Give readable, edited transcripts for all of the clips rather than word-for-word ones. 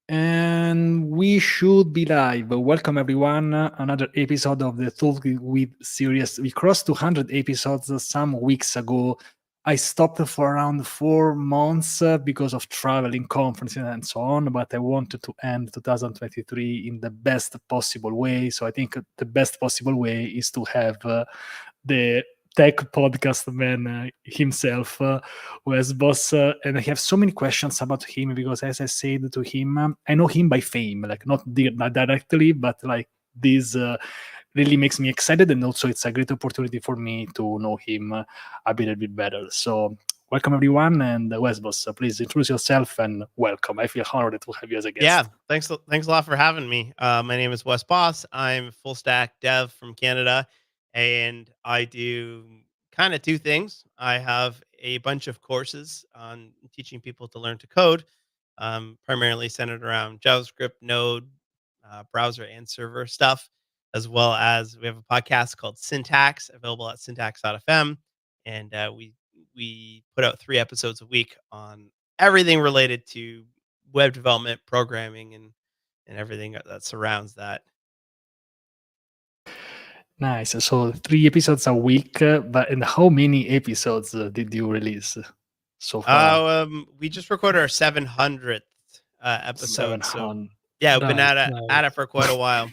And we should be live. Welcome everyone. Another episode of the Talk with series. We crossed 200 episodes some weeks ago. I stopped for around 4 months because of traveling, conferences, and so on. But I wanted to end 2023 in the best possible way. So I think the best possible way is to have the tech podcast man himself, Wes Bos, and I have so many questions about him because, as I said to him, I know him by fame, like not directly, but like this really makes me excited, and also it's a great opportunity for me to know him a little bit better. So, welcome everyone, and Wes Bos, please introduce yourself and welcome. I feel honored to have you as a Yeah, guest. thanks a lot for having me. My name is Wes Bos. I'm full stack dev from Canada, and I do kind of two things. I have a bunch of courses on teaching people to learn to code, primarily centered around JavaScript, Node, browser and server stuff, as well as we have a podcast called Syntax, available at syntax.fm, and we put out 3 episodes a week on everything related to web development, programming, and everything that surrounds that. Nice. So 3 episodes a week, but and how many episodes did you release so far? We just recorded our 700th episode, so 700. yeah, we've been Nice, at it nice. for quite a while.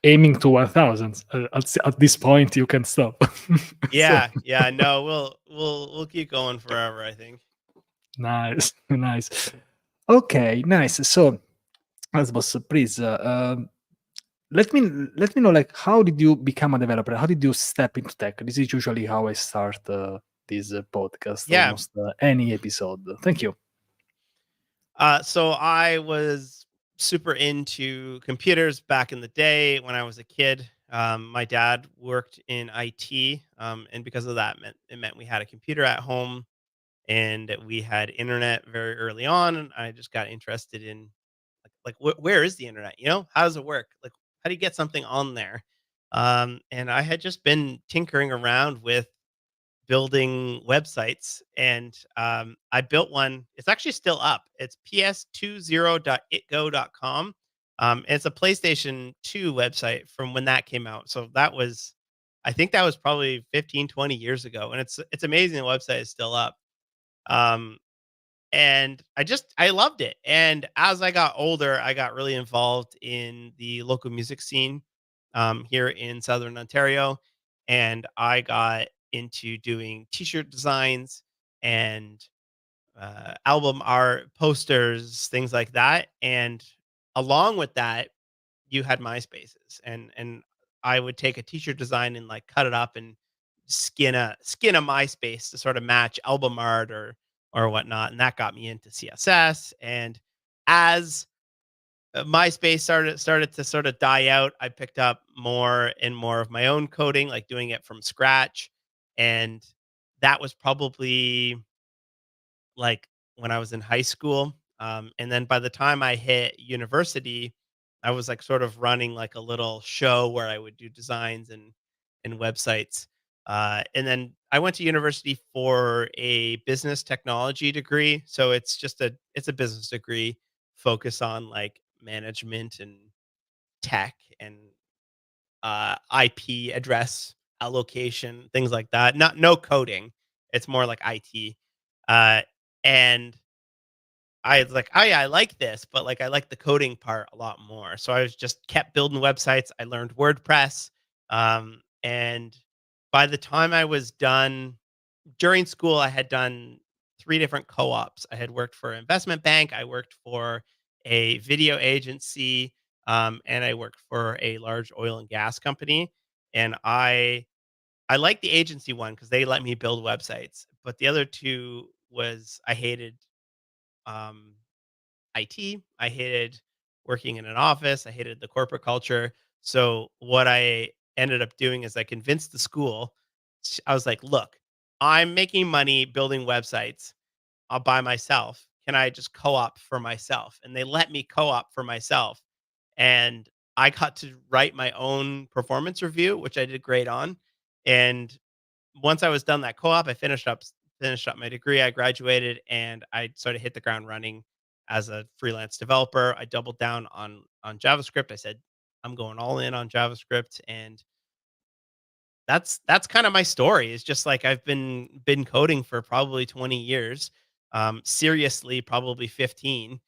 Aiming to 1,000. At this point, you can stop. So Yeah, yeah, no, we'll keep going forever, I think. nice, nice. Okay, nice. So, Asbos, please let me let me know like how did you become a developer? How did you step into tech? This is usually how I start this podcast, Yeah. almost any episode. Thank you. So I was super into computers back in the day when I was a kid. My dad worked in IT, and because of that, it meant we had a computer at home and we had internet very early on. And I just got interested in where is the internet? How does it work? Like, how do you get something on there? And I had just been tinkering around with building websites, and I built one. It's actually still up. It's ps20.itgo.com. It's a PlayStation 2 website from when that came out. So I think that was probably 15, 20 years ago, and it's amazing. The website is still up. Um, and I loved it. And as I got older, I got really involved in the local music scene here in Southern Ontario, and I got into doing T-shirt designs and album art, posters, things like that. And along with that, you had MySpaces, and I would take a T-shirt design and like cut it up and skin a MySpace to sort of match album art or whatnot, and that got me into CSS. And as MySpace started to sort of die out, I picked up more and more of my own coding, like doing it from scratch, and that was probably like when I was in high school. And then by the time I hit university, I was like sort of running like a little show where I would do designs and websites. And then I went to university for a business technology degree. So it's a business degree focus on like management and tech and IP address allocation, things like that. Not no coding. It's more like IT. Uh, and I was like, "Oh, yeah, I like this, but, like, I like the coding part a lot more." So I was just kept building websites. I learned WordPress, and by the time I was done during school, I had done 3 different co-ops. I had worked for an investment bank, I worked for a video agency, and I worked for a large oil and gas company, and I liked the agency one because they let me build websites, but the other 2 was I hated, um IT. I hated working in an office. I hated the corporate culture. So what I ended up doing is I convinced the school. I was like, "Look, I'm making money building websites by myself. Can I just co-op for myself?" And they let me co-op for myself. And I got to write my own performance review, which I did great on. And once I was done that co-op, I finished up my degree. I graduated and I sort of hit the ground running as a freelance developer. I doubled down on JavaScript. I said, I'm going all in on JavaScript, and that's kind of my story. It's just like I've been coding for probably 20 years, seriously probably 15,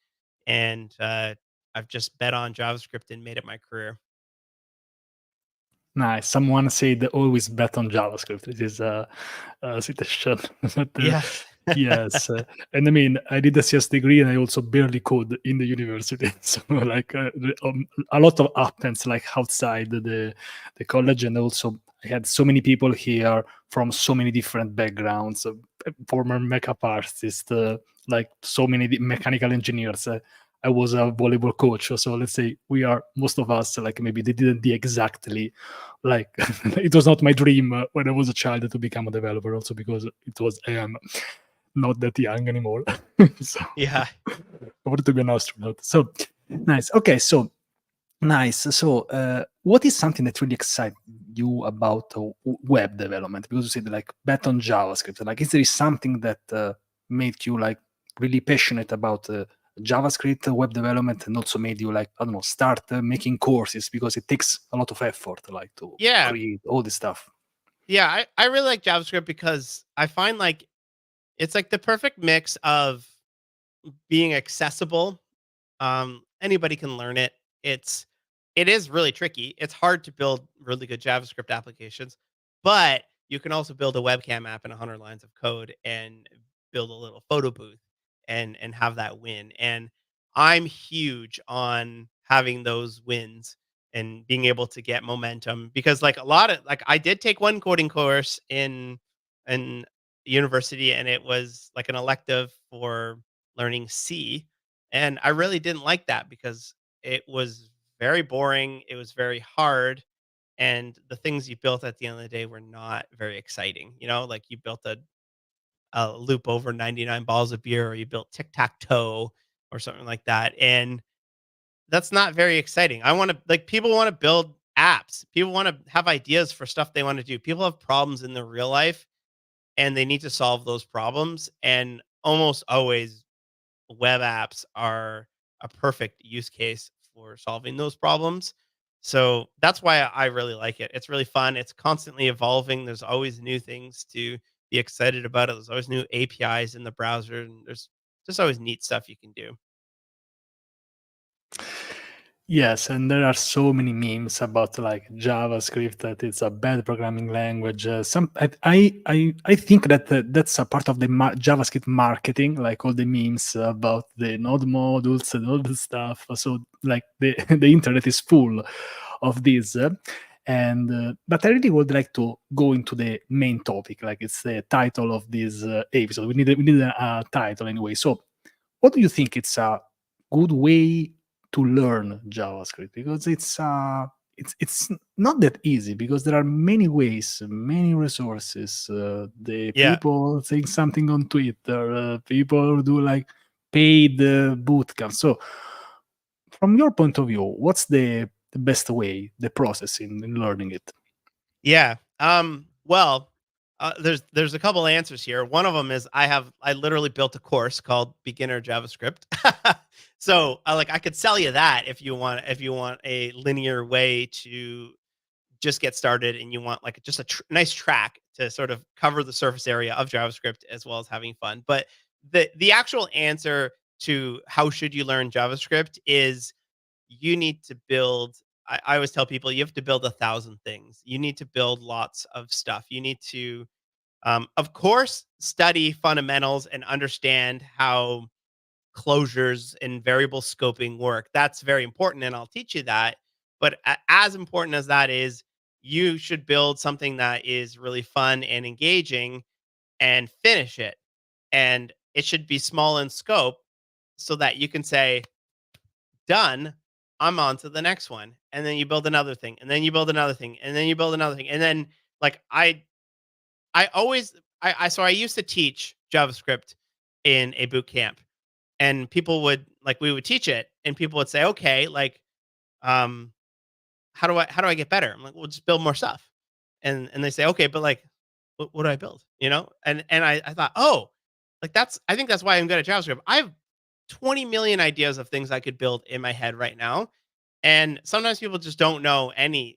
and I've just bet on JavaScript and made it my career. Nice. Someone said always bet on JavaScript. It is a citation. But, Yes. yes, and I mean, I did a CS degree, and I also barely code in the university. So, like, a lot of happens like outside the college, and also I had so many people here from so many different backgrounds, former makeup artists, like so many mechanical engineers. I was a volleyball coach, so let's say we are most of us like maybe they didn't do exactly like it was not my dream when I was a child to become a developer. Also because it was I am not that young anymore, so Yeah. I wanted to be an astronaut. So nice. Okay, so nice. So, what is something that really excites you about web development? Because you said like bet on JavaScript. Like, is there something that made you like really passionate about JavaScript web development, and also made you like I don't know start making courses because it takes a lot of effort, like to Yeah. create all this stuff. Yeah. I really like JavaScript because I find like it's like the perfect mix of being accessible. Anybody can learn it. It is really tricky. It's hard to build really good JavaScript applications, but you can also build a webcam app in 100 lines of code and build a little photo booth and have that win. And I'm huge on having those wins and being able to get momentum because like a lot of like I did take one coding course in university, and it was like an elective for learning C, and I really didn't like that because it was very boring, it was very hard, and the things you built at the end of the day were not very exciting. You know, like you built a loop over 99 balls of beer, or you built tic-tac-toe or something like that. And that's not very exciting. I want to like people want to build apps. People want to have ideas for stuff they want to do. People have problems in their real life and they need to solve those problems. And almost always web apps are a perfect use case for solving those problems. So that's why I really like it. It's really fun. It's constantly evolving. There's always new things to be excited about. It. There's always new APIs in the browser, and there's just always neat stuff you can do. Yes, and there are so many memes about like JavaScript that it's a bad programming language. Some I think that that's a part of the JavaScript marketing, like all the memes about the node modules and all this stuff. So like the the internet is full of this. And but I really would like to go into the main topic, like it's the title of this episode. We need a title anyway. So what do you think it's a good way to learn JavaScript? Because it's not that easy because there are many ways, many resources. The Yeah. people saying something on Twitter, people do like paid boot camp. So, from your point of view, what's the best way, the process in learning it? Yeah. Well, there's a couple answers here. One of them is I literally built a course called Beginner JavaScript. So like I could sell you that if you want a linear way to just get started and you want like just a nice track to sort of cover the surface area of JavaScript as well as having fun. But the actual answer to how should you learn JavaScript is you need to build. I always tell people you have to build 1,000 things. You need to build lots of stuff. You need to, of course, study fundamentals and understand how closures and variable scoping work. That's very important, and I'll teach you that. But as important as that is, you should build something that is really fun and engaging and finish it. And it should be small in scope so that you can say, done, I'm on to the next one. And then you build another thing, and then you build another thing, and then you build another thing. And then like I always I used to teach JavaScript in a boot camp, and people would like we would teach it and people would say, "Okay, like um how do I get better?" I'm like, "Well, just build more stuff." And they say, "Okay, but like what do I build?" You know? And I thought, "Oh, like I think that's why I'm good at JavaScript. I've 20 million ideas of things I could build in my head right now. And sometimes people just don't know any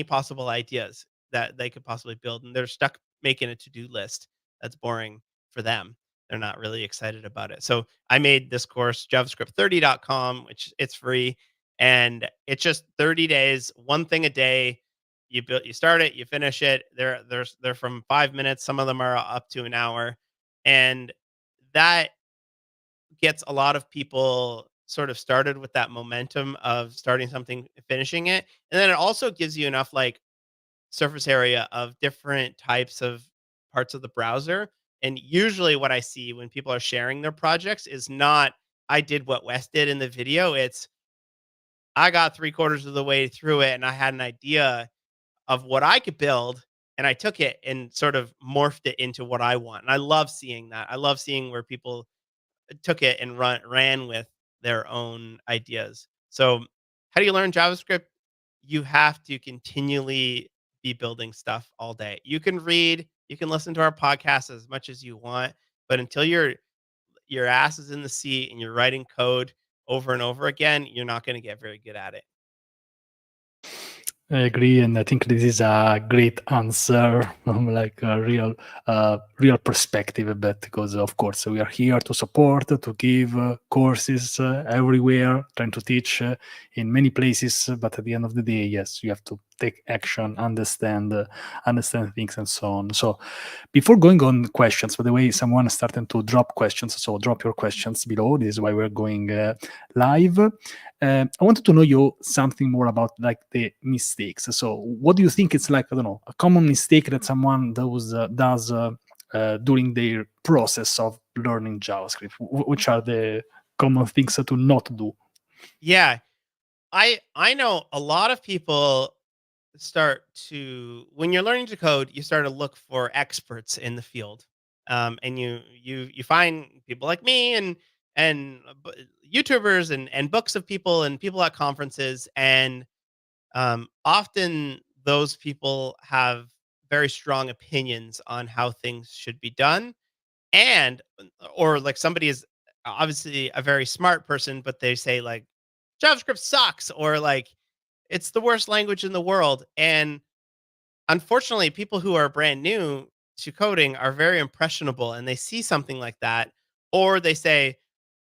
possible ideas that they could possibly build, and they're stuck making a to-do list that's boring for them. They're not really excited about it. So I made this course, javascript30.com, which it's free, and it's just 30 days, one thing a day. You start it, you finish it. They're from 5 minutes. Some of them are up to an hour, and that gets a lot of people sort of started with that momentum of starting something, finishing it. And then it also gives you enough like surface area of different types of parts of the browser. And usually what I see when people are sharing their projects is not I did what Wes did in the video. It's I got three-quarters of the way through it and I had an idea of what I could build, and I took it and sort of morphed it into what I want. And I love seeing that. I love seeing where people took it and ran with their own ideas. So, how do you learn JavaScript? You have to continually be building stuff all day. You can read, you can listen to our podcast as much as you want, but until your ass is in the seat and you're writing code over and over again, you're not going to get very good at it. I agree, and I think this is a great answer from like a real perspective. But because of course we are here to support, to give courses everywhere, trying to teach in many places. But at the end of the day, yes, you have to take action, understand things, and so on. So before going on questions, by the way, someone is starting to drop questions. So drop your questions below. This is why we're going live. I wanted to know you something more about like the mistakes. So, what do you think it's like? I don't know, a common mistake that someone does during their process of learning JavaScript. Which are the common things to not do? Yeah, I know a lot of people start to when you're learning to code, you start to look for experts in the field, and you find people like me and YouTubers and books of people and people at conferences, and often those people have very strong opinions on how things should be done, and or like somebody is obviously a very smart person, but they say like JavaScript sucks or like it's the worst language in the world, and unfortunately, people who are brand new to coding are very impressionable and they see something like that, or they say,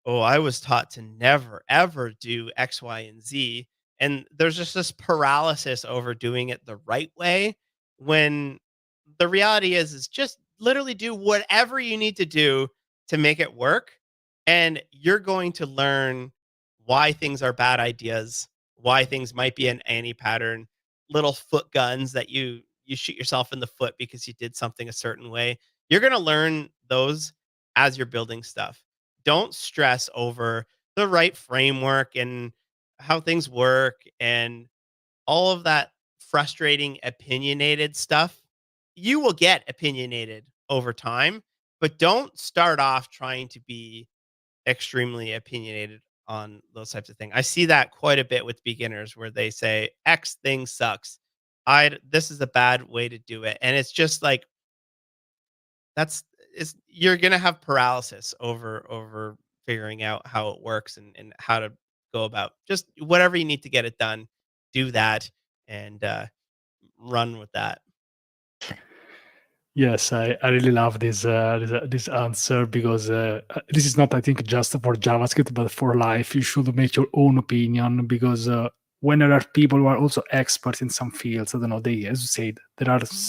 "Oh, I was taught to never ever do X, Y, and Z." And there's just this paralysis over doing it the right way when the reality is just literally do whatever you need to do to make it work. And you're going to learn why things are bad ideas, why things might be an anti pattern, little foot guns that you shoot yourself in the foot because you did something a certain way. You're going to learn those as you're building stuff. Don't stress over the right framework and how things work and all of that frustrating opinionated stuff. You will get opinionated over time, but don't start off trying to be extremely opinionated on those types of things. I see that quite a bit with beginners where they say X thing sucks. I This is a bad way to do it. And it's just like that's is you're going to have paralysis over figuring out how it works and how to go about just whatever you need to get it done. Do that and run with that. Yes, I really love this answer because this is not, I think, just for JavaScript, but for life. You should make your own opinion because when there are people who are also experts in some fields, I don't know, they, as you said,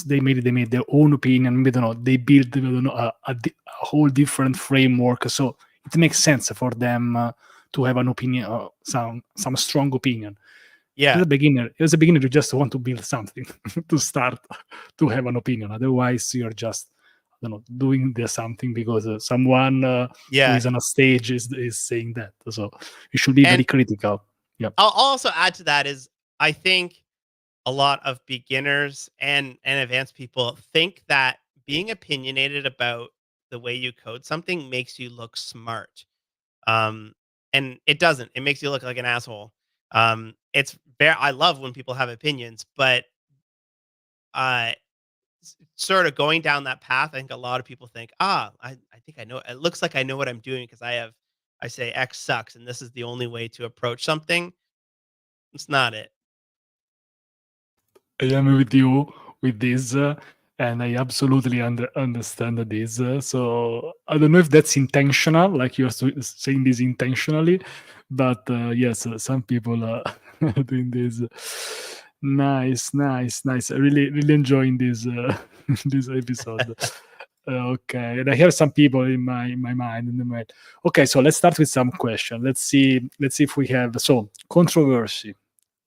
they made their own opinion. Maybe, I don't know, they build, I don't know, a whole different framework. So it makes sense for them to have an opinion, some strong opinion. Yeah. As a beginner, you just want to build something to start to have an opinion. Otherwise, you're just, I don't know, doing the something because someone who Yeah. is on a stage is saying that. So you should be very And critical. Yeah. I'll also add to that is I think a lot of beginners and advanced people think that being opinionated about the way you code something makes you look smart. Um, and it doesn't. It makes you look like an asshole. It's very. I love when people have opinions, but uh, sort of going down that path, I think a lot of people think, I think I know. It looks like I know what I'm doing because I say X sucks and this is the only way to approach something, it's not it. I am with you with this, and I absolutely understand this. So I don't know if that's intentional, like you're saying this intentionally, but yes, some people are doing this. Nice, nice, nice. I really enjoying this this episode. Okay, and I have some people in my mind in the mind. Okay, so let's start with some question. Let's see if we have so controversy.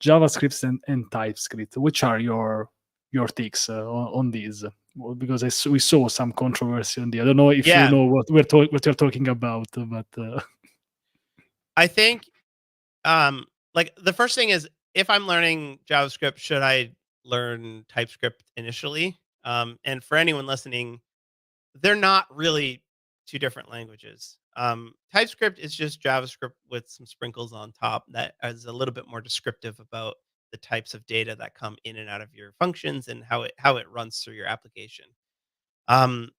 JavaScript and TypeScript. Which are your takes on these? Well, because we saw some controversy on the. I don't know if you Yeah, know what you're talking about, but I think like the first thing is if I'm learning JavaScript, should I learn TypeScript initially? And for anyone listening, they're not really two different languages. TypeScript is just JavaScript with some sprinkles on top that is a little bit more descriptive about the types of data that come in and out of your functions and how it runs through your application. Um,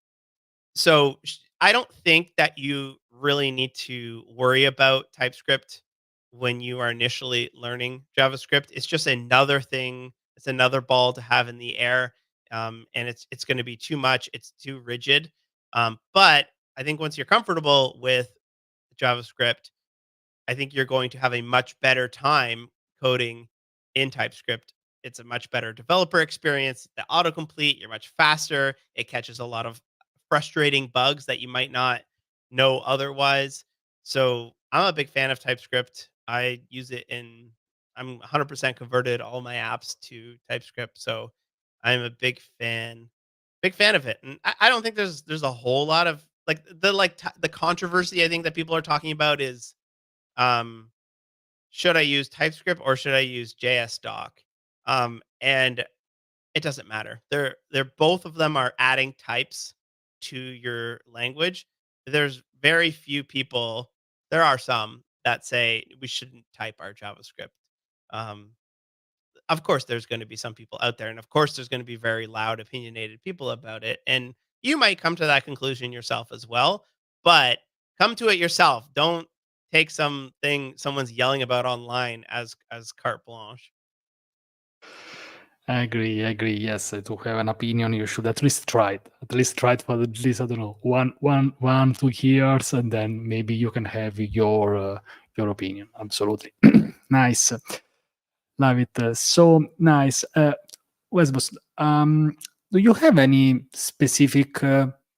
I don't think that you really need to worry about TypeScript when you are initially learning JavaScript. It's just another thing. It's another ball to have in the air, and it's going to be too much. It's too rigid. But I think once you're comfortable with JavaScript, I think you're going to have a much better time coding in TypeScript. It's a much better developer experience. The autocomplete, you're much faster. It catches a lot of frustrating bugs that you might not know otherwise. So I'm a big fan of TypeScript. I use it I'm 100% converted all my apps to TypeScript. So I'm a big fan of it. And I don't think there's a whole lot of the controversy I think that people are talking about is um, should I use TypeScript or should I use JS doc? And it doesn't matter. They're both of them are adding types to your language. There's very few people. There are some that say we shouldn't type our JavaScript. Um, of course, there's going to be some people out there, and of course, there's going to be very loud, opinionated people about it. And you might come to that conclusion yourself as well. But come to it yourself. Don't take something someone's yelling about online as carte blanche. I agree. I agree. Yes, to have an opinion, you should at least try it. At least try it for at least I don't know 2 years, and then maybe you can have your opinion. Absolutely, nice. Love it. So nice. Wes Bos, do you have any specific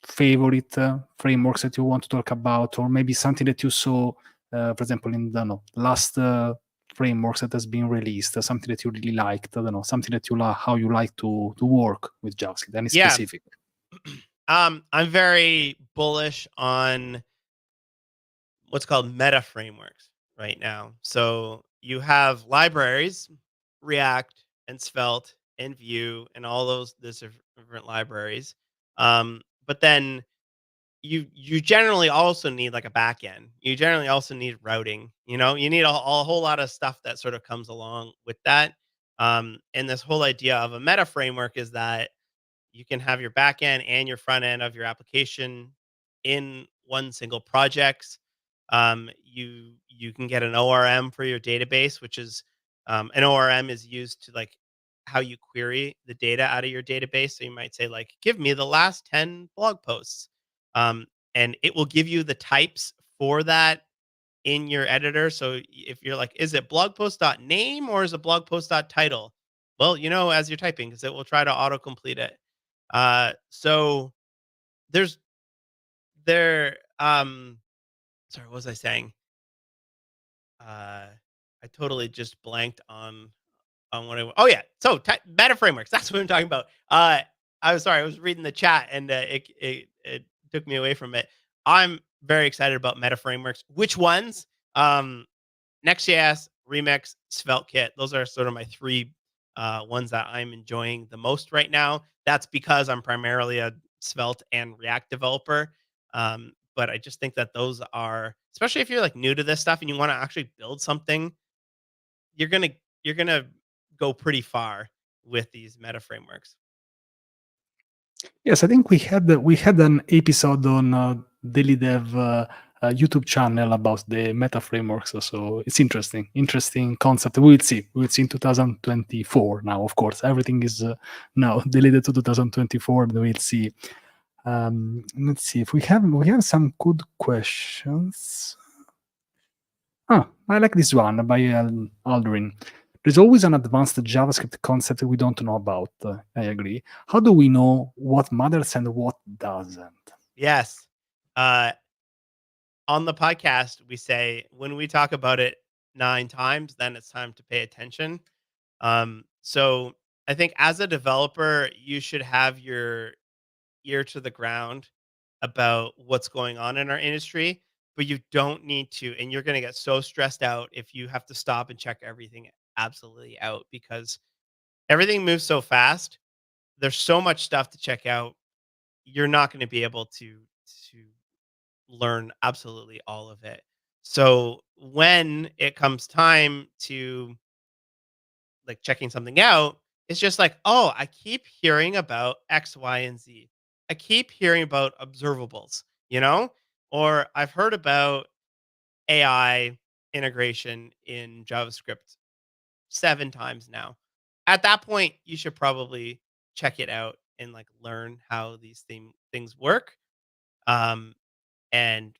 favorite frameworks that you want to talk about, or maybe something that you saw, for example, in the last frameworks that has been released, something that you really liked? I don't know, something that you like, how you like to work with JavaScript. Any Yeah. specific? I'm very bullish on what's called meta frameworks right now. So you have libraries, React and Svelte and Vue and all those different libraries. But then you generally also need like a back end. You generally also need routing. You need a whole lot of stuff that sort of comes along with that. And this whole idea of a meta framework is that you can have your back end and your front end of your application in one single project. You can get an ORM for your database, which is an ORM is used to like how you query the data out of your database. So you might say like, give me the last 10 blog posts, um, and it will give you the types for that in your editor. So if you're like, is it blog post dot name or is it blog post dot title? Well, as you're typing, because it will try to autocomplete it. So there's there. Sorry, what was I saying? I totally just blanked on what I. Oh yeah, so meta frameworks. That's what I'm talking about. I was sorry. I was reading the chat and it took me away from it. I'm very excited about meta frameworks. Which ones? Um, Next.js, Remix, SvelteKit. Those are sort of my three ones that I'm enjoying the most right now. That's because I'm primarily a Svelte and React developer. But I just think that those are, especially if you're like new to this stuff and you want to actually build something, you're gonna you're gonna go pretty far with these meta frameworks. Yes, I think we had an episode on daily dev YouTube channel about the meta frameworks. So it's interesting concept. We will see. We will see in 2024 now. Of course, everything is now deleted to 2024. We'll see. Let's see if we have some good questions. I like this one by Aldrin. There's always an advanced JavaScript concept we don't know about. I agree. How do we know what matters and what doesn't? Yes. Uh, on the podcast, we say when we talk about it 9 times, then it's time to pay attention. So I think as a developer, you should have your ear to the ground about what's going on in our industry, but you don't need to. And you're going to get so stressed out if you have to stop and check everything absolutely out because everything moves so fast. There's so much stuff to check out. You're not going to be able to learn absolutely all of it. So when it comes time to like checking something out, it's just like, oh, I keep hearing about X, Y, and Z. I keep hearing about observables, you know, or I've heard about AI integration in JavaScript 7 times now. At that point, you should probably check it out and like learn how these things work. Um, and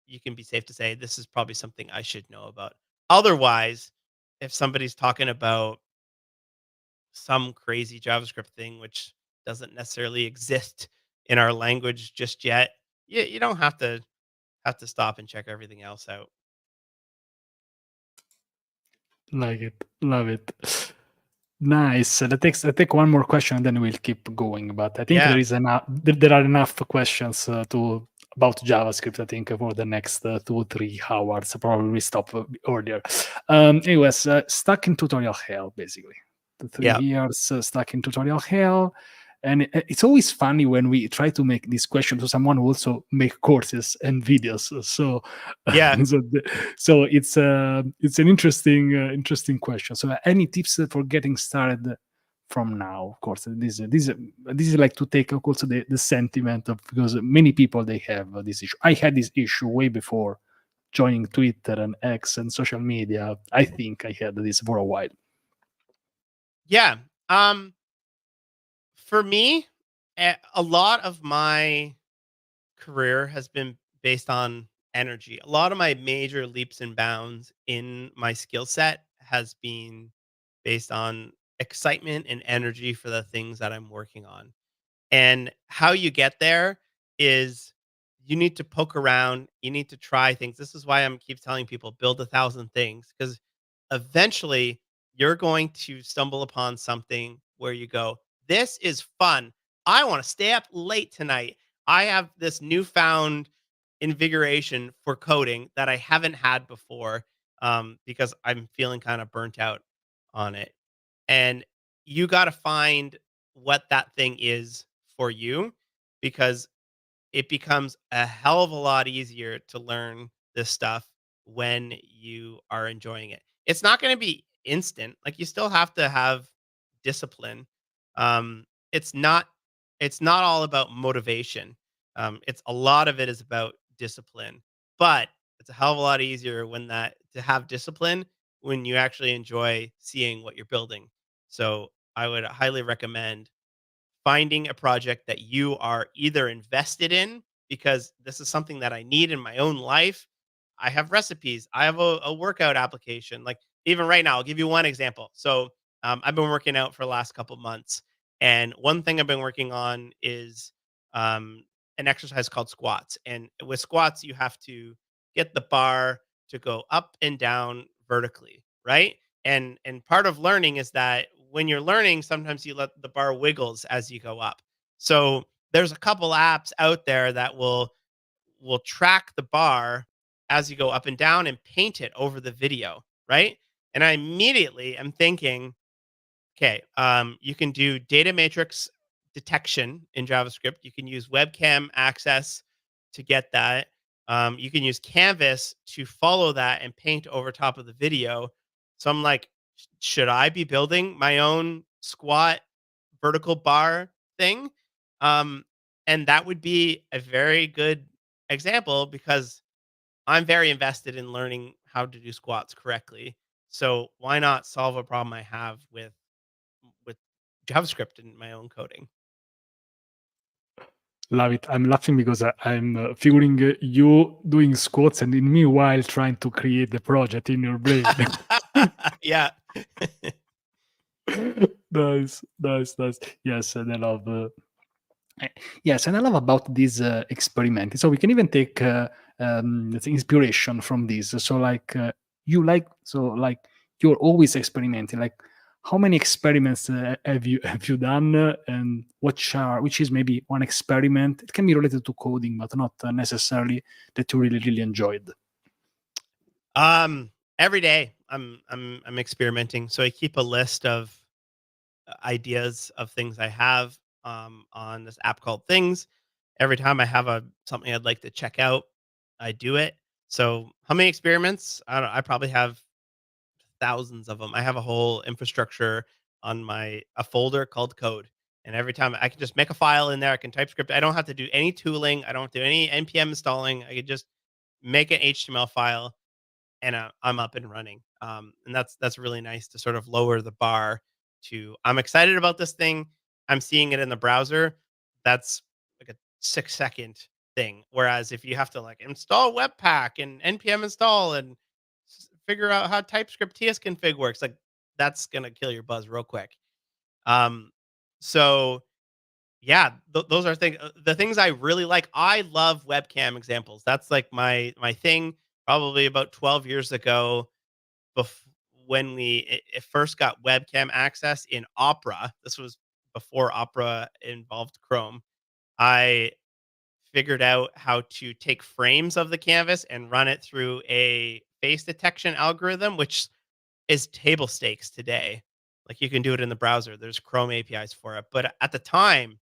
you can be safe to say this is probably something I should know about. Otherwise, if somebody's talking about some crazy JavaScript thing which doesn't necessarily exist in our language just yet, you don't have to stop and check everything else out. Like it, love it. Nice. I take one more question and then we'll keep going. But I think Yeah. there are enough questions to about JavaScript. I think for the next 2 or 3 hours. Probably we stop earlier. Anyways, stuck in tutorial hell basically. The three Yeah. years stuck in tutorial hell. And it's always funny when we try to make this question to someone who also make courses and videos. So, Yeah. so, so it's an interesting question. So, any tips for getting started from now? Of course, this is like to take also the sentiment of because many people they have this issue. I had this issue way before joining Twitter and X and social media. I think I had this for a while. Yeah. For me, a lot of my career has been based on energy. A lot of my major leaps and bounds in my skill set has been based on excitement and energy for the things that I'm working on. And how you get there is you need to poke around, you need to try things. This is why I'm keep telling people build 1,000 things because eventually you're going to stumble upon something where you go, "This is fun. I want to stay up late tonight. I have this newfound invigoration for coding that I haven't had before because I'm feeling kind of burnt out on it." And you got to find what that thing is for you because it becomes a hell of a lot easier to learn this stuff when you are enjoying it. It's not going to be instant. Like you still have to have discipline. Um, it's not it's not all about motivation. It's a lot of it is about discipline. But it's a hell of a lot easier when that to have discipline when you actually enjoy seeing what you're building. So I would highly recommend finding a project that you are either invested in because this is something that I need in my own life. I have recipes. I have a workout application. Like even right now, I'll give you one example. So I've been working out for the last couple months, and one thing I've been working on is um, an exercise called squats. And with squats, you have to get the bar to go up and down vertically, right? And part of learning is that when you're learning, sometimes you let the bar wiggles as you go up. So there's a couple apps out there that will track the bar as you go up and down and paint it over the video, right? And I immediately am thinking, okay, you can do data matrix detection in JavaScript. You can use webcam access to get that. You can use Canvas to follow that and paint over top of the video. So I'm like, should I be building my own squat vertical bar thing? Um, and that would be a very good example because I'm very invested in learning how to do squats correctly. So why not solve a problem I have with JavaScript in my own coding? Love it. I'm laughing because I'm figuring you doing squats and in meanwhile trying to create the project in your brain. Yeah. Nice, nice, nice. Yes, and I love. Eh, yes, and I love about this experiment. So we can even take let's say inspiration from this. So you like you're always experimenting. Like how many experiments have you have you done, and which is maybe one experiment? It can be related to coding, but not necessarily that you really enjoyed. Every day I'm experimenting. So I keep a list of ideas of things I have on this app called Things. Every time I have a something I'd like to check out, I do it. So how many experiments? I don't know, I probably have thousands of them. I have a whole infrastructure on my a folder called code. And every time I can just make a file in there, I can type script. I don't have to do any tooling. I don't have to do any npm installing. I could just make an HTML file and I'm up and running. And that's really nice to sort of lower the bar to I'm excited about this thing. I'm seeing it in the browser. That's like a 6 second thing. Whereas if you have to like install Webpack and npm install and figure out how TypeScript tsconfig works, like that's gonna kill your buzz real quick. Um, so yeah, those are things. The things I really like. I love webcam examples. That's like my thing. Probably about 12 years ago, bef- when it first got webcam access in Opera. This was before Opera involved Chrome. I figured out how to take frames of the canvas and run it through a face detection algorithm, which is table stakes today. Like you can do it in the browser. There's Chrome APIs for it, but at the time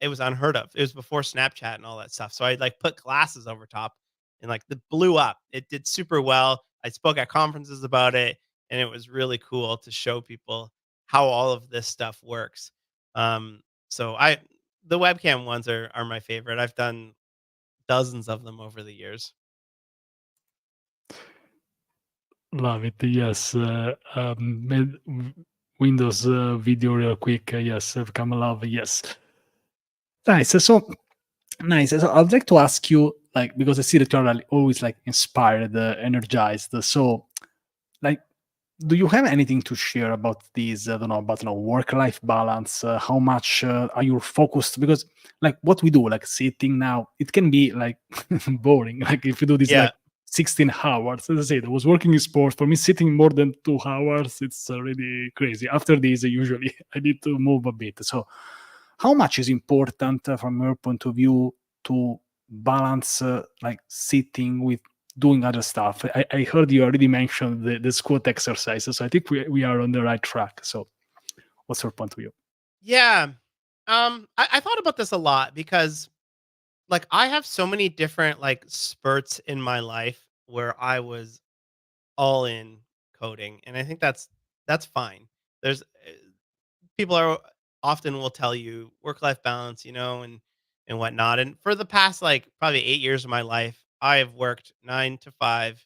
it was unheard of. It was before Snapchat and all that stuff. So I like put glasses over top and like it blew up. It did super well. I spoke at conferences about it and it was really cool to show people how all of this stuff works. So I the webcam ones are my favorite. I've done dozens of them over the years. Love it. Yes. Windows video real quick. Yes. Come love. Yes. Nice. So nice. So I'd like to ask you, like, because I see that you're like, always like inspired, energized. So, like, do you have anything to share about these? I don't know about work-life balance. How much are you focused? Because like what we do, like sitting now, it can be like boring. Like if you do this Yeah. like 16 hours, as I said, I was working in sports. For me, sitting more than 2 hours, it's really crazy. After this, usually I need to move a bit. So, how much is important from your point of view to balance like sitting with doing other stuff? I heard you already mentioned the squat exercises, so I think we are on the right track. So, what's your point of view? Yeah. I thought about this a lot because like I have so many different like spurts in my life where I was all in coding, and I think that's fine. There's people are often will tell you work life balance, and whatnot. And for the past like probably 8 years of my life, I have worked 9 to 5,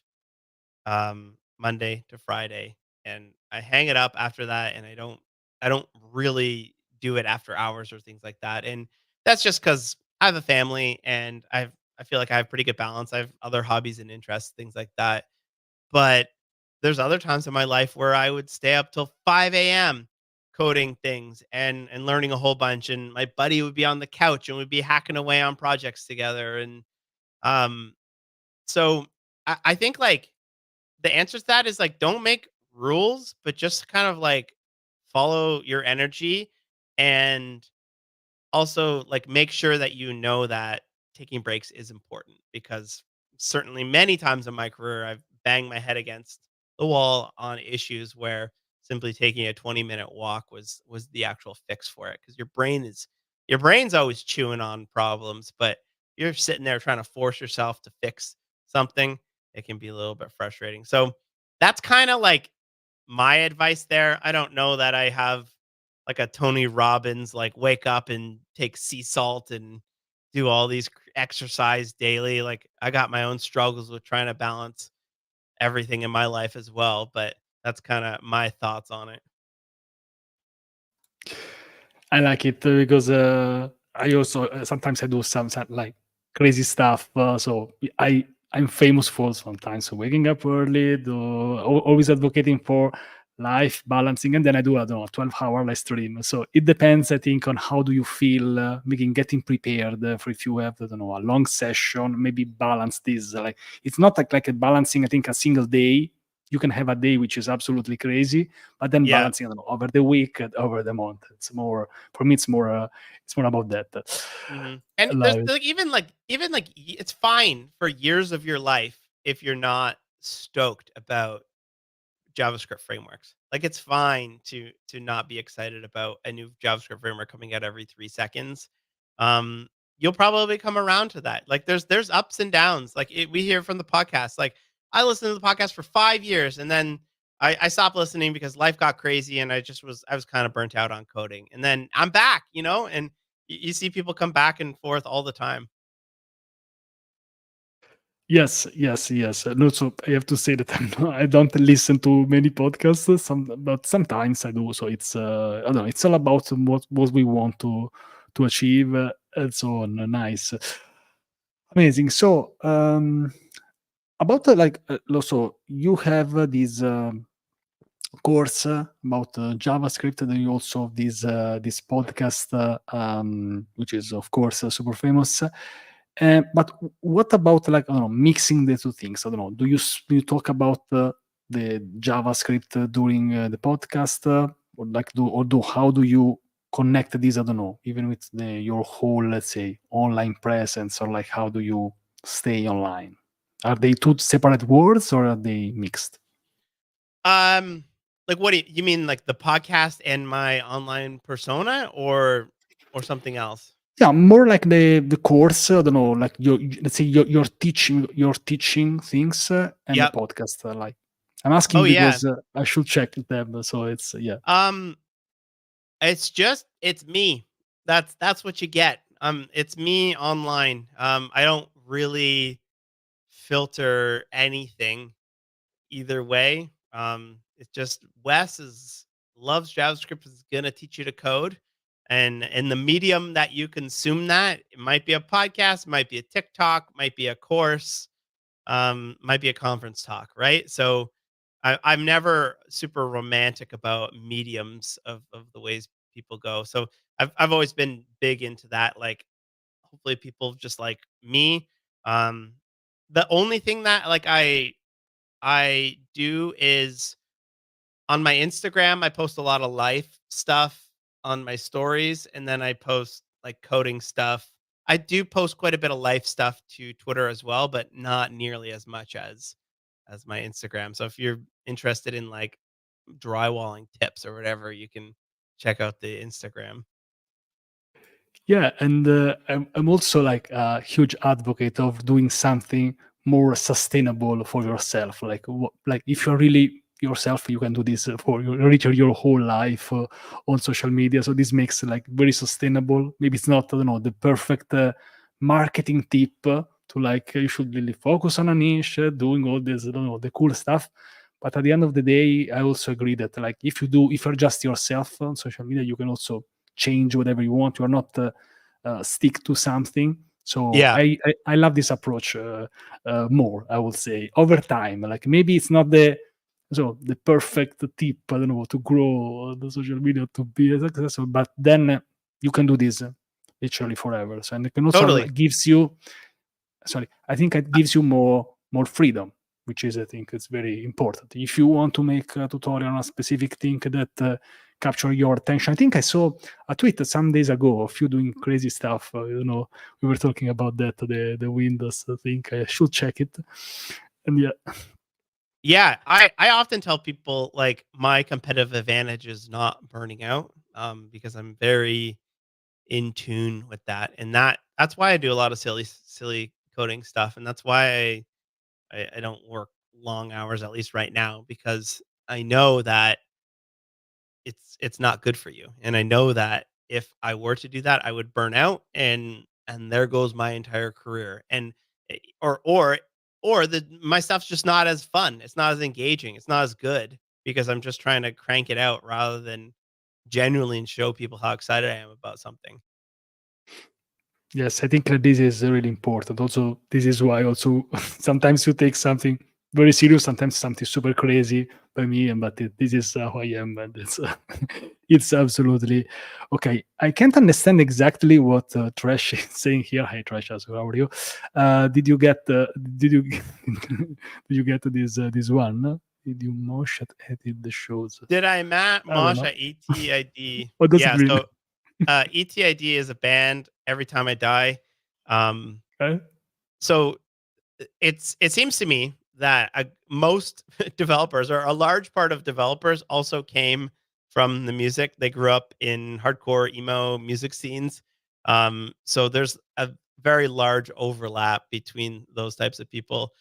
Monday to Friday, and I hang it up after that, and I don't really do it after hours or things like that. And that's just because I have a family and I feel like I have pretty good balance. I have other hobbies and interests, things like that. But there's other times in my life where I would stay up till 5 a.m. coding things and learning a whole bunch. And my buddy would be on the couch and we'd be hacking away on projects together. And um, so I think like the answer to that is like don't make rules, but just kind of like follow your energy and also, like, make sure that you know that taking breaks is important because certainly many times in my career, I've banged my head against the wall on issues where simply taking a 20-minute walk was the actual fix for it. Because your brain's always chewing on problems, but you're sitting there trying to force yourself to fix something, it can be a little bit frustrating. So that's kinda like my advice there. I don't know that I have like a Tony Robbins, like wake up and take sea salt and do all these exercise daily. Like I got my own struggles with trying to balance everything in my life as well, but that's kind of my thoughts on it. I like it because I also sometimes I do some like crazy stuff. So I'm famous for sometimes waking up early, always advocating for life balancing, and then I do I don't know 12-hour live stream. So it depends, I think, on how do you feel, making getting prepared for if you have I don't know a long session, maybe balance this. Like it's not like a balancing. I think a single day. You can have a day which is absolutely crazy, but then Yeah. balancing I don't know, over the week, over the month. It's more for me. It's more about that. And there's Like, it's fine for years of your life if you're not stoked about JavaScript frameworks. Like it's fine to not be excited about a new JavaScript framework coming out every 3 seconds. Um, you'll probably come around to that. Like there's ups and downs. Like we hear from the podcast. Like I listened to the podcast for 5 years and then I stopped listening because life got crazy and I was kind of burnt out on coding. And then I'm back, and you see people come back and forth all the time. yes, yes, yes. And also, I have to say that I don't listen to many podcasts, but sometimes I do. So it's I don't know. It's all about what we want to achieve, and so on. Nice, amazing. So about also you have this. Course about JavaScript. Then you also have this podcast, which is of course super famous. But what about like I don't know mixing the two things? I don't know. Do you talk about the JavaScript during the podcast, or like do how do you connect this? I don't know, even with your whole let's say online presence, or like how do you stay online? Are they two separate words or are they mixed? Um, like what do you mean like the podcast and my online persona or something else? Yeah, more like the course. I don't know, like let's say you're teaching things, and the Yep. podcast. Like I'm Oh asking yeah. because I should check them. So it's yeah. Um it's me. That's what you get. It's me online. I don't really filter anything either way. It's just Wes is loves JavaScript is gonna teach you to code. And in the medium that you consume that, it might be a podcast, might be a TikTok, might be a course, might be a conference talk, right? So I'm never super romantic about mediums of the ways people go. So I've always been big into that. Like hopefully people just like me. Um, the only thing that like I do is on my Instagram, I post a lot of life stuff on my stories, and then I post like coding stuff. I do post quite a bit of life stuff to Twitter as well, but not nearly as much as my Instagram. So if you're interested in like drywalling tips or whatever, you can check out the Instagram. Yeah, and I'm also like a huge advocate of doing something more sustainable for yourself. Like, like if you're really yourself, you can do this for literally your whole life on social media. So this makes like very sustainable. Maybe it's not, I don't know, the perfect marketing tip to like you should really focus on a niche, doing all this, I don't know, the cool stuff. But at the end of the day, I also agree that like if you're just yourself on social media, you can also change whatever you want. You are not stick to something. So Yeah, I love this approach more. I would say over time. Like maybe it's not the perfect tip. I don't know to grow the social media to be successful, but then you can do this literally forever. So and it can also totally. like, gives you sorry, I think it gives you more freedom, which is I think it's very important. If you want to make a tutorial on a specific thing that capture your attention, I think I saw a tweet some days ago of you doing crazy stuff. We were talking about that the Windows. I think I should check it. And yeah, Yeah, I often tell people like my competitive advantage is not burning out because I'm very in tune with that. And that's why I do a lot of silly coding stuff and that's why I don't work long hours at least right now because I know that it's not good for you. And I know that if I were to do that, I would burn out and and there goes my entire career. And eh, or the my stuff's just not as fun. It's not as engaging. It's not as good because I'm just trying to crank it out rather than genuinely show people how excited I am about something. Yes, I think that this is really important. Also, this is why also sometimes you take something very serious, sometimes something super crazy by me, and but this is how I am, and it's it's absolutely okay. I can't understand exactly what Trash is saying here. Hey, Trash, how are you? Did you get? Did you did you get this one? Did you motion edit the shows? Did I I don't mosh know. at ETID? What does it Yeah, mean? so ETID is a band, Every Time I Die. Um, Okay. so it seems to me that most developers, or a large part of developers, also came from the music. They grew up in hardcore emo music scenes. So there's a very large overlap between those types of people,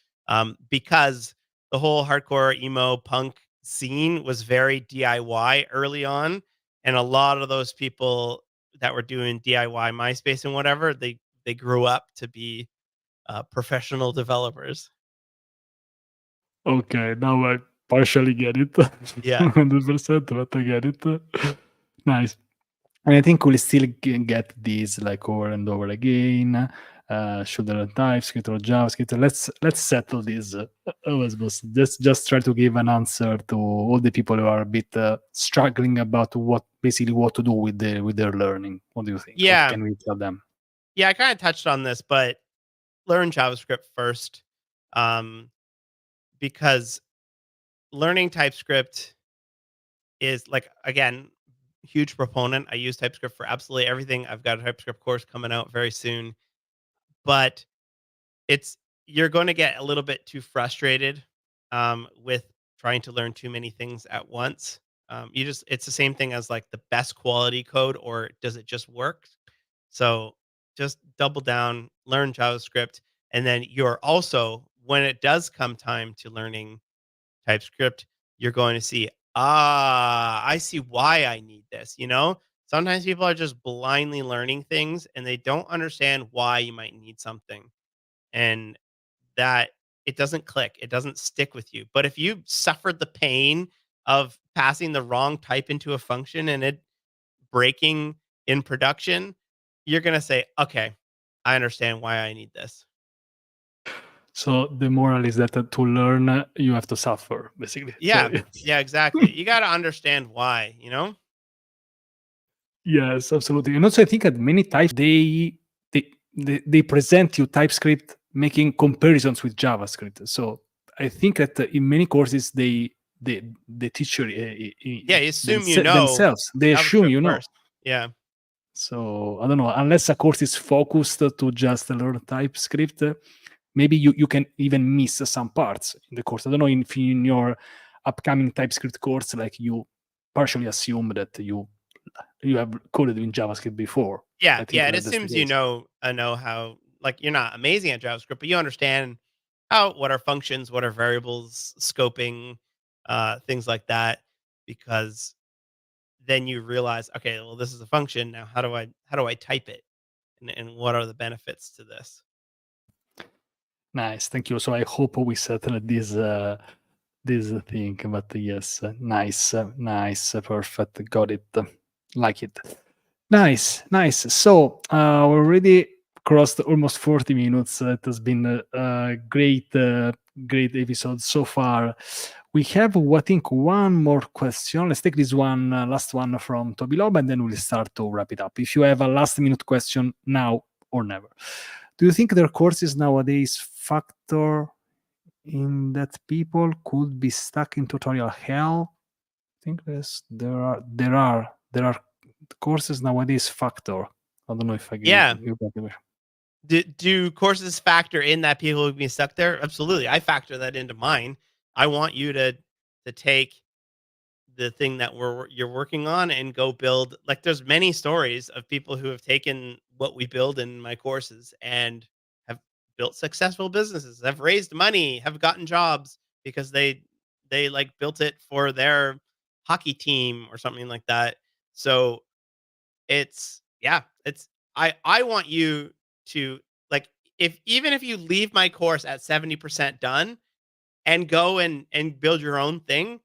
because the whole hardcore emo punk scene was very DIY early on, and a lot of those people that were doing DIY MySpace and whatever, they grew up to be professional developers. Okay, now I partially get it. Yeah. 100%, but I get it. Nice. And I think we'll still get these like over and over again. Should there TypeScript or JavaScript? Let's settle this. Wes Bos. Just try to give an answer to all the people who are a bit struggling about what basically what to do with their learning. What do you think? What Yeah. can we tell them? Yeah, I kinda touched on this, but learn JavaScript first, um, because learning TypeScript is like, again, huge proponent. I use TypeScript for absolutely everything. I've got a TypeScript course coming out very soon, but it's you're gonna get a little bit too frustrated, with trying to learn too many things at once. You just it's the same thing as, like, the best quality code, or does it just work? So, just double down, learn JavaScript, and then you're also when it does come time to learning TypeScript, you're going to see, I see why I need this, you know? Sometimes people are just blindly learning things and they don't understand why you might need something. And that it doesn't click, it doesn't stick with you. But if you suffered the pain of passing the wrong type into a function and it breaking in production, you're gonna say, "Okay, I understand why I need this." So the moral is that to learn, you have to suffer, basically. So Yeah, yeah, exactly. You gotta understand why, you know? yes, absolutely. And also, I think that many times they present you TypeScript making comparisons with JavaScript. So I think that in many courses the teacher Yeah, you assume you know themselves they assume JavaScript you know. first. Yeah. So I don't know, unless a course is focused to just learn TypeScript, maybe you can even miss some parts in the course. I don't know if in your upcoming TypeScript course, like you partially assume that you have coded in JavaScript before. Yeah, I think yeah, it that's the assumes you case. know how like, you're not amazing at JavaScript, but you understand how what are functions, what are variables, scoping, things like that, because then you realize, "Okay, well, this is a function, now how do I type it, and what are the benefits to this?" Nice, thank you. So I hope we settled this thing. But yes, nice, nice, perfect. Got it. Like it. Nice, nice. So we already crossed almost 40 minutes. It has been a great, great episode so far. We have, I think, one more question. Let's take this one, last one from Toby Lob, and then we'll start to wrap it up. If you have a last minute question now or never, do you think their courses nowadays factor in that people could be stuck in tutorial hell? I think there are courses nowadays factor. I don't know if I give Yeah. you got the Do courses factor in that people would be stuck there? Absolutely. I factor that into mine. I want you to take the thing that you're working on and go build like there's many stories of people who have taken what we build in my courses and have built successful businesses, have raised money, have gotten jobs because they like built it for their hockey team or something like that. So it's yeah, it's I want you to like if even if you leave my course at 70% done and go and build your own thing,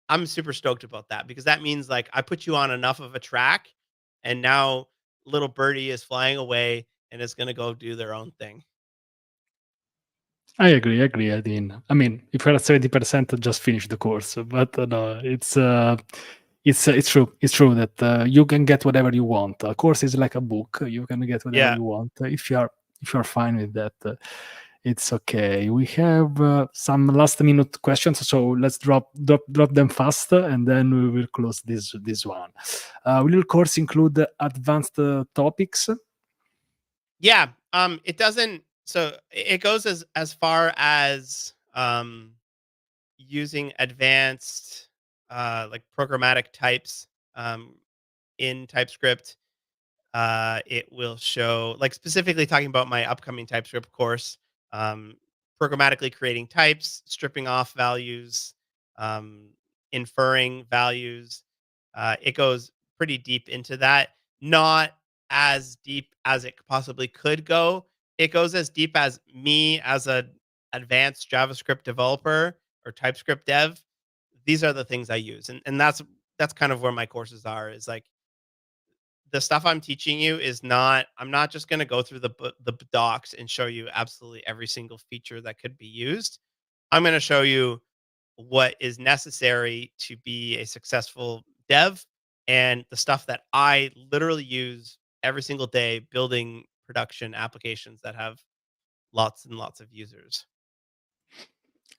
I'm super stoked about that because that means like I put you on enough of a track and now little birdie is flying away and is going to go do their own thing. I agree. I agree. I mean, if you're at 70%, just finish the course. But no, it's true. It's true that you can get whatever you want. A course is like a book. You can get whatever Yeah. you want. If you are fine with that, it's okay. We have some last minute questions, so let's drop them fast, and then we will close this one. Will your course include advanced topics? Yeah. It doesn't so it goes as far as using advanced like programmatic types in TypeScript. It will show, like specifically talking about my upcoming TypeScript course, um, programmatically creating types, stripping off values, um, inferring values. It goes pretty deep into that. Not as deep as it possibly could go. It goes as deep as me as a advanced JavaScript developer or TypeScript dev. These are the things I use, and that's kind of where my courses are. Is like the stuff I'm teaching you is not I'm not just going to go through the docs and show you absolutely every single feature that could be used. I'm going to show you what is necessary to be a successful dev and the stuff that I literally use every single day building production applications that have lots and lots of users.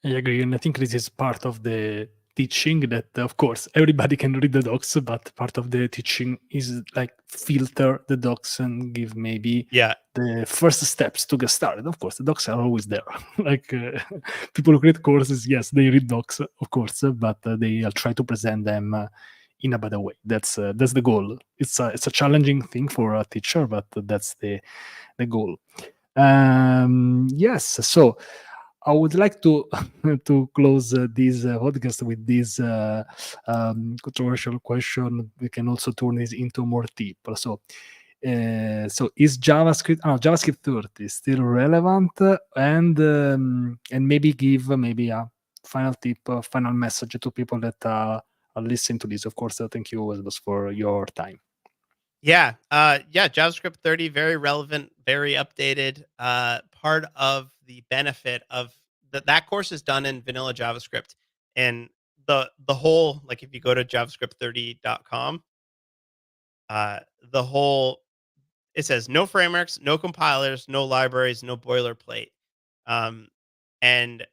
I agree, and I think this is part of the teaching that, of course, everybody can read the docs, but part of the teaching is like filter the docs and give maybe Yeah. the first steps to get started. Of course, the docs are always there. like people who create courses, yes, they read docs, of course, but they try to present them in a better way. That's the goal. It's a challenging thing for a teacher, but that's the goal. Yes, so I would like to to close this podcast with this controversial question. We can also turn this into more tip. So is JavaScript 30 still relevant? And maybe give maybe a final tip, final message to people that are listening to this. Of course, thank you, Wes Bos, for your time. Yeah. Yeah, JavaScript 30, very relevant, very updated. Part of the benefit of that course is done in vanilla JavaScript. And the whole, like if you go to javascript30.com, uh the whole it says no frameworks, no compilers, no libraries, no boilerplate. Um, and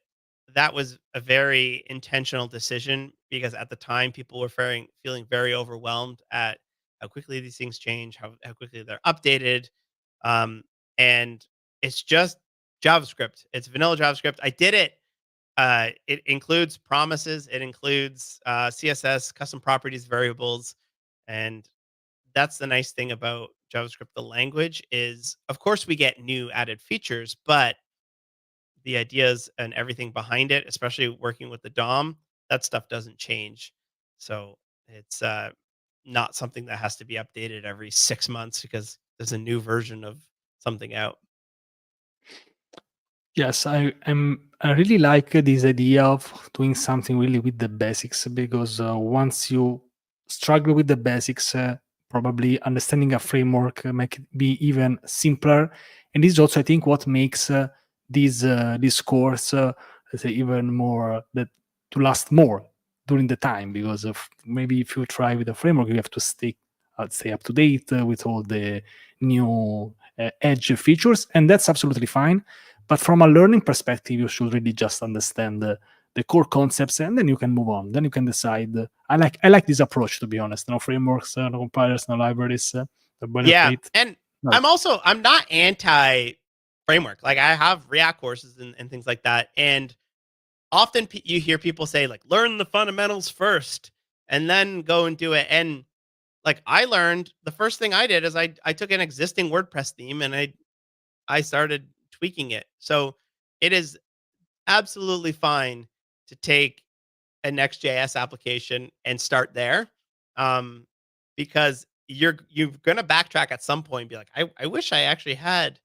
that was a very intentional decision because at the time people were feeling very overwhelmed at how quickly these things change, how quickly they're updated. Um, and it's just JavaScript. It's vanilla JavaScript. I did it. It includes promises. It includes CSS, custom properties, variables, and that's the nice thing about JavaScript, the language is, of course, we get new added features, but the ideas and everything behind it, especially working with the DOM, that stuff doesn't change. So it's not something that has to be updated every 6 months because there's a new version of something out. Yes, I really like this idea of doing something really with the basics because once you struggle with the basics, probably understanding a framework make it be even simpler. And this is also, I think, what makes this course, let's say, even more that to last more during the time. Because of maybe if you try with a framework, you have to stay up to date with all the new edge features, and that's absolutely fine, but from a learning perspective, you should really just understand the core concepts, and then you can move on. Then you can decide. I like this approach, to be honest. No frameworks, no compilers, no libraries, the Yeah, boilerplate. and No. I'm not anti framework. Like I have React courses and things like that, and often you hear people say like learn the fundamentals first and then go and do it. And like I learned the first thing I did is I took an existing WordPress theme and I started tweaking it. So it is absolutely fine to take a Next.js application and start there. Um, because you're going to backtrack at some point and be like, I wish I actually had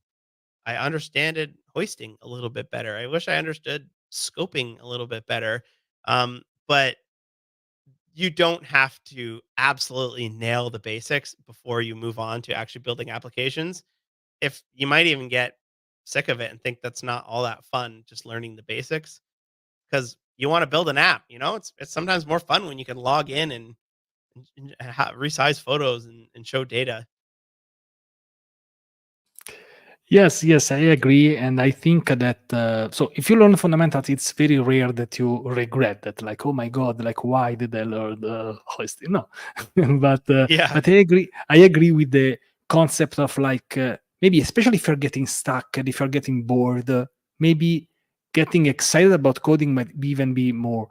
I understand hoisting a little bit better. I wish I understood scoping a little bit better. But you don't have to absolutely nail the basics before you move on to actually building applications. If you might even get sick of it and think that's not all that fun, just learning the basics, because you want to build an app. It's sometimes more fun when you can log in and resize photos and show data. Yes, yes, I agree, and I think that so if you learn fundamentals, it's very rare that you regret that, like, oh my god, like why did I learn hoisting? No, Yeah, but I agree. I agree with the concept of like maybe especially if you're getting stuck and if you're getting bored, maybe getting excited about coding might even be more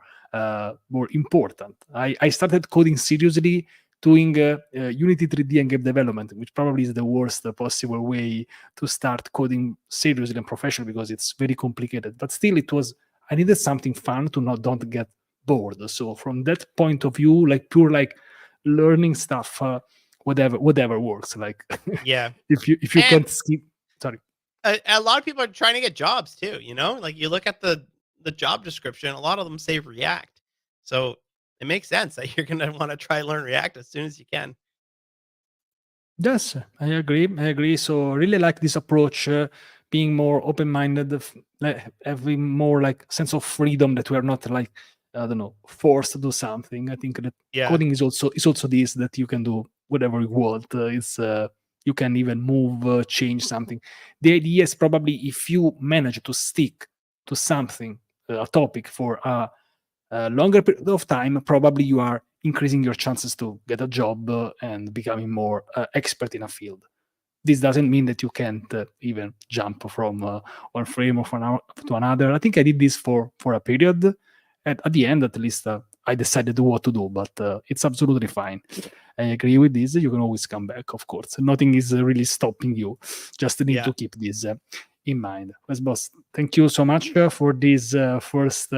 important. I started coding seriously doing Unity 3D and game development, which probably is the worst possible way to start coding seriously and professionally because it's very complicated. But still, it was I needed something fun to not don't get bored. So from that point of view, like pure like learning stuff, whatever works. Like yeah. if you And can't skip, sorry. a lot of people are trying to get jobs too, Like you look at the job description, a lot of them say React. So it makes sense that you're gonna want to try learn React as soon as you can. Yes, I agree. I agree. So I really like this approach, being more open-minded, like having more like sense of freedom that we are not like I don't know forced to do something. I think that Yeah. coding is also this that you can do whatever you want. It's you can even move, change something. The idea is probably if you manage to stick to something, a topic for a longer period of time, probably you are increasing your chances to get a job and becoming more expert in a field. This doesn't mean that you can't even jump from one frame of an hour to another. I think I did this for a period, and at the end, at least, I decided what to do. But it's absolutely fine. I agree with this. You can always come back, of course. Nothing is really stopping you. Just need Yeah. to keep this in mind. Wes Boss, thank you so much for this first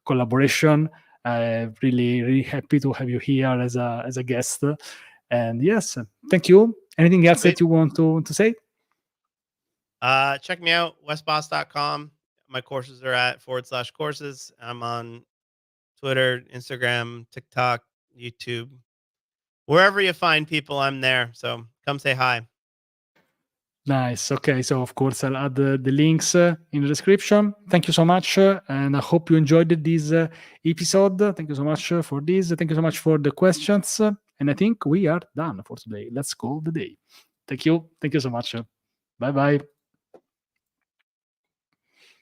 collaboration. Really happy to have you here as a guest. And yes, thank you. Anything else that Sweet. you want to say? Check me out, wesbos.com. My courses are at /courses. I'm on Twitter, Instagram, TikTok, YouTube. Wherever you find people, I'm there. So come say hi. Nice. Okay. So, of course, I'll add the links in the description. Thank you so much. And I hope you enjoyed this episode. Thank you so much for this. Thank you so much for the questions. And I think we are done for today. Let's call the day. Thank you. Thank you so much. Bye bye.